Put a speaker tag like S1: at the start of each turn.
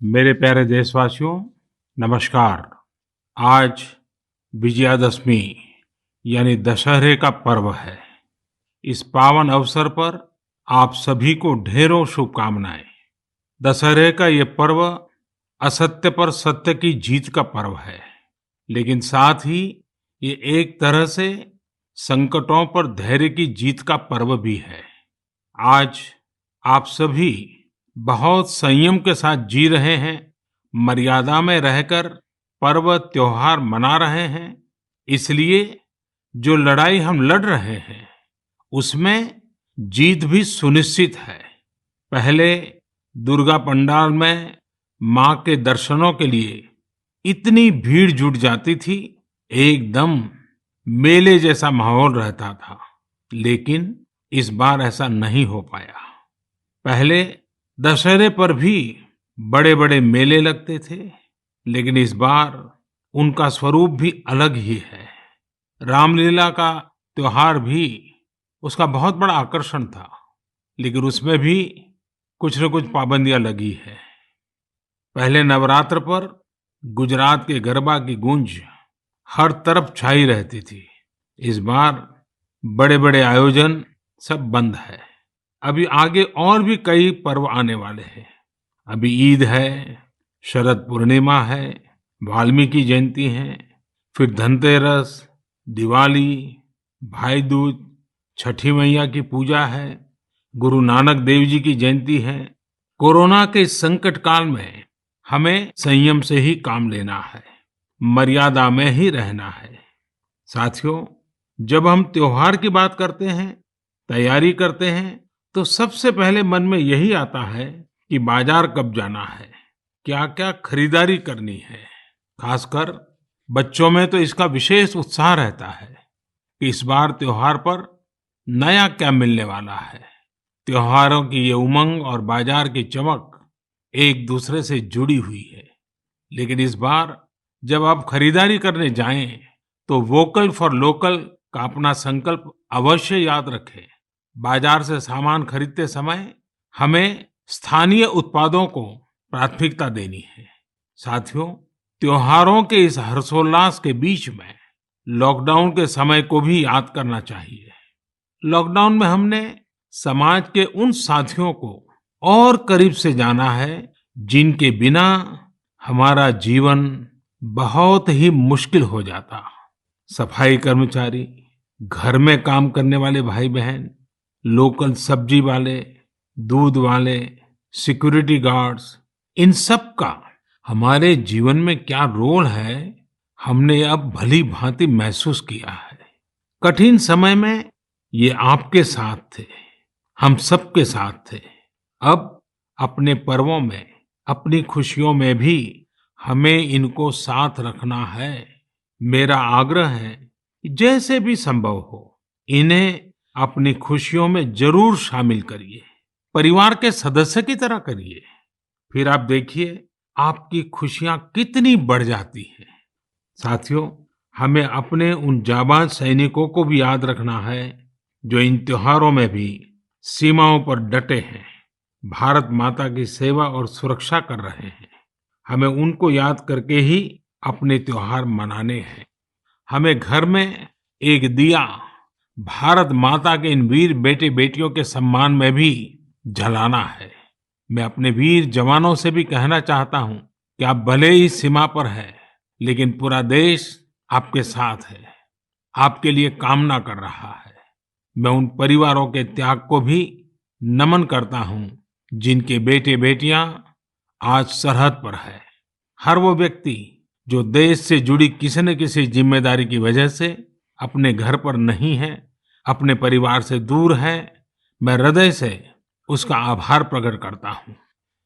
S1: मेरे प्यारे देशवासियों, नमस्कार। आज विजयादशमी यानी दशहरे का पर्व है। इस पावन अवसर पर आप सभी को ढेरों शुभकामनाएं। दशहरे का ये पर्व असत्य पर सत्य की जीत का पर्व है, लेकिन साथ ही ये एक तरह से संकटों पर धैर्य की जीत का पर्व भी है। आज आप सभी बहुत संयम के साथ जी रहे हैं, मर्यादा में रहकर पर्व त्योहार मना रहे हैं। इसलिए जो लड़ाई हम लड़ रहे हैं उसमें जीत भी सुनिश्चित है। पहले दुर्गा पंडाल में मां के दर्शनों के लिए इतनी भीड़ जुट जाती थी, एकदम मेले जैसा माहौल रहता था। लेकिन इस बार ऐसा नहीं हो पाया। पहले दशहरे पर भी बड़े बड़े मेले लगते थे, लेकिन इस बार उनका स्वरूप भी अलग ही है। रामलीला का त्योहार भी उसका बहुत बड़ा आकर्षण था, लेकिन उसमें भी कुछ न कुछ पाबंदियां लगी है। पहले नवरात्र पर गुजरात के गरबा की गूंज हर तरफ छाई रहती थी। इस बार बड़े बड़े आयोजन सब बंद है। अभी आगे और भी कई पर्व आने वाले हैं। अभी ईद है, शरद पूर्णिमा है, वाल्मीकि जयंती है, फिर धनतेरस, दिवाली, भाई दूज, छठी मैया की पूजा है, गुरु नानक देव जी की जयंती है। कोरोना के इस संकट काल में हमें संयम से ही काम लेना है, मर्यादा में ही रहना है। साथियों, जब हम त्योहार की बात करते हैं, तैयारी करते हैं, तो सबसे पहले मन में यही आता है कि बाजार कब जाना है, क्या क्या खरीदारी करनी है। खासकर बच्चों में तो इसका विशेष उत्साह रहता है कि इस बार त्योहार पर नया क्या मिलने वाला है। त्योहारों की ये उमंग और बाजार की चमक एक दूसरे से जुड़ी हुई है। लेकिन इस बार जब आप खरीदारी करने जाएं, तो वोकल फॉर लोकल का अपना संकल्प अवश्य याद रखें। बाजार से सामान खरीदते समय हमें स्थानीय उत्पादों को प्राथमिकता देनी है। साथियों, त्योहारों के इस हर्षोल्लास के बीच में लॉकडाउन के समय को भी याद करना चाहिए। लॉकडाउन में हमने समाज के उन साथियों को और करीब से जाना है जिनके बिना हमारा जीवन बहुत ही मुश्किल हो जाता। सफाई कर्मचारी, घर में काम करने वाले भाई बहन, लोकल सब्जी वाले, दूध वाले, सिक्योरिटी गार्ड्स, इन सब का हमारे जीवन में क्या रोल है, हमने अब भली भांति महसूस किया है। कठिन समय में ये आपके साथ थे, हम सबके साथ थे। अब अपने पर्वों में, अपनी खुशियों में भी हमें इनको साथ रखना है। मेरा आग्रह है कि जैसे भी संभव हो, इन्हें अपनी खुशियों में जरूर शामिल करिए, परिवार के सदस्य की तरह करिए। फिर आप देखिए आपकी खुशियां कितनी बढ़ जाती हैं। साथियों, हमें अपने उन जाबाज सैनिकों को भी याद रखना है जो इन त्योहारों में भी सीमाओं पर डटे हैं, भारत माता की सेवा और सुरक्षा कर रहे हैं। हमें उनको याद करके ही अपने त्योहार मनाने हैं। हमें घर में एक दिया भारत माता के इन वीर बेटे बेटियों के सम्मान में भी जलाना है। मैं अपने वीर जवानों से भी कहना चाहता हूं कि आप भले ही सीमा पर हैं, लेकिन पूरा देश आपके साथ है, आपके लिए कामना कर रहा है। मैं उन परिवारों के त्याग को भी नमन करता हूं जिनके बेटे बेटियां आज सरहद पर है। हर वो व्यक्ति जो देश से जुड़ी किसी न किसी जिम्मेदारी की वजह से अपने घर पर नहीं है, अपने परिवार से दूर है, मैं हृदय से उसका आभार प्रकट करता हूं।